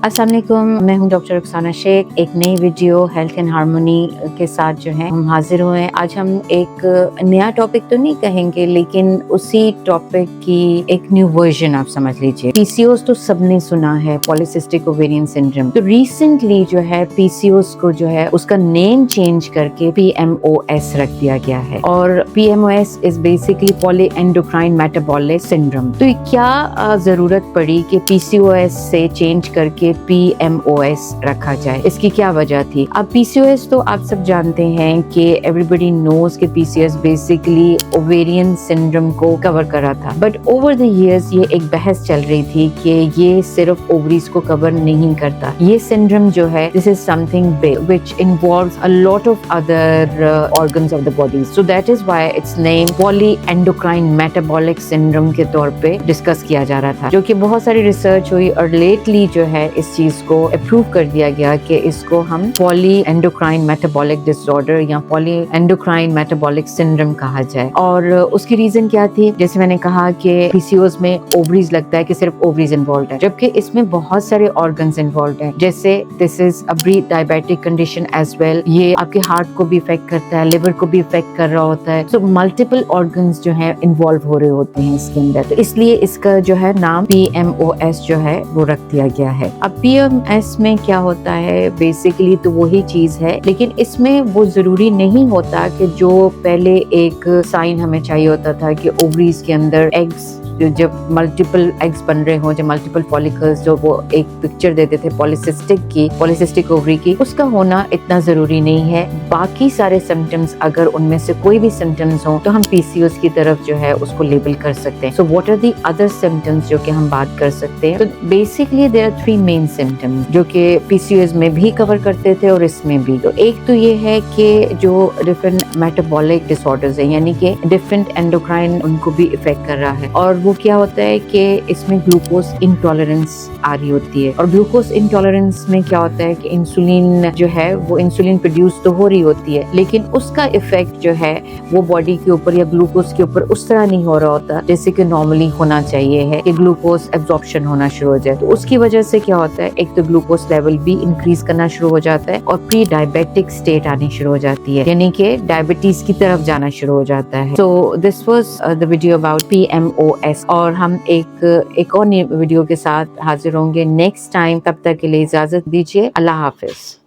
अस्सलाम वालेकुम, मैं हूं डॉक्टर रुखसाना शेख। एक नई वीडियो हेल्थ एंड हार्मनी के साथ जो है हम हाजिर हुए हैं। आज हम एक नया टॉपिक तो नहीं कहेंगे, लेकिन उसी टॉपिक की एक न्यू वर्जन आप समझ लीजिए। पीसीओएस तो सबने सुना है, पॉलीसिस्टिक ओवेरियन सिंड्रोम। तो रिसेंटली जो है पीसीओएस को जो है उसका नेम चेंज करके पीएमओएस रख दिया गया है, और PMOS is basically poly endocrine metabolic syndrome. तो क्या जरूरत पड़ी कि पीसीओएस से चेंज करके पीएमओएस रखा जाए? इसकी क्या वजह थी? अब पीसीओएस तो आप सब जानते हैं कि एवरीबडी नोज कि पीसीओएस बेसिकली ओवेरियन सिंड्रोम को कवर करा था, बट ओवर द इयर्स ये एक बहस चल रही थी कि ये सिर्फ ओवरीज को कवर नहीं करता। ये सिंड्रोम जो है this is something big which involves a lot of other organs of the body, so that is why it's name poly endocrine metabolic syndrome के तौर पे डिस्कस किया जा रहा था, जो कि बहुत सारी रिसर्च हुई और लेटली जो है इस चीज को अप्रूव कर दिया गया कि इसको हम पॉली एंडोक्राइन मेटाबॉलिक डिसऑर्डर या पॉली एंडोक्राइन मेटाबॉलिक सिंड्रोम कहा जाए। और उसकी रीजन क्या थी? जैसे मैंने कहा कि पीसीओएस में ओवरीज लगता है कि सिर्फ ओवरीज इन्वॉल्व है, जबकि इसमें बहुत सारे ऑर्गन्स इन्वॉल्व हैं। जैसे this is a pre diabetic condition as well, ये आपके हार्ट को भी इफेक्ट करता है, लिवर को भी इफेक्ट कर रहा होता है। सो मल्टीपल ऑर्गन्स जो है इन्वॉल्व हो रहे होते हैं इसके अंदर, तो इसलिए इसका जो है नाम पीएमओएस जो है वो रख दिया गया है। अब पीएमएस में क्या होता है? बेसिकली तो वही चीज है, लेकिन इसमें वो जरूरी नहीं होता कि जो पहले एक साइन हमें चाहिए होता था कि ओवरीज के अंदर एग्स, जब मल्टीपल एग्स बन रहे हो, जब मल्टीपल फॉलिकल्स, जो वो एक पिक्चर देते थे पॉलीसिस्टिक ओवरी की, उसका होना इतना जरूरी नहीं है। बाकी सारे सिम्टम्स, अगर उनमें से कोई भी सिम्टम्स हो तो हम पीसीओएस की तरफ जो है उसको लेबल कर सकते हैं। So what are the other symptoms जो कि हम बात कर सकते हैं? तो basically there are 3 main symptoms जो कि पीसीओएस में भी कवर करते थे और इसमें भी। तो एक तो ये है कि जो डिफरेंट मेटाबॉलिक डिसऑर्डर्स है, यानी कि डिफरेंट एंडोक्राइन उनको भी इफेक्ट कर रहा है, और वो क्या होता है कि इसमें ग्लूकोज इंटॉलरेंस आ रही होती है। और ग्लूकोज इंटॉलरेंस में क्या होता है कि इंसुलिन जो है वो इंसुलिन प्रोड्यूस तो हो रही होती है, लेकिन उसका इफेक्ट जो है वो बॉडी के ऊपर या ग्लूकोज के ऊपर उस तरह नहीं हो रहा होता जैसे कि नॉर्मली होना चाहिए है कि ग्लूकोज एब्जॉर्प्शन होना शुरू हो जाए। तो उसकी वजह से क्या होता है, एक तो ग्लूकोज लेवल भी इंक्रीज करना शुरू हो जाता है और प्री डायबिटिक स्टेट आनी शुरू हो जाती है, यानी कि डायबिटीज की तरफ जाना शुरू हो जाता है। So this was the video about PMOS, और हम एक और वीडियो के साथ हाजिर होंगे नेक्स्ट टाइम। तब तक के लिए इजाजत दीजिए। अल्लाह हाफिज।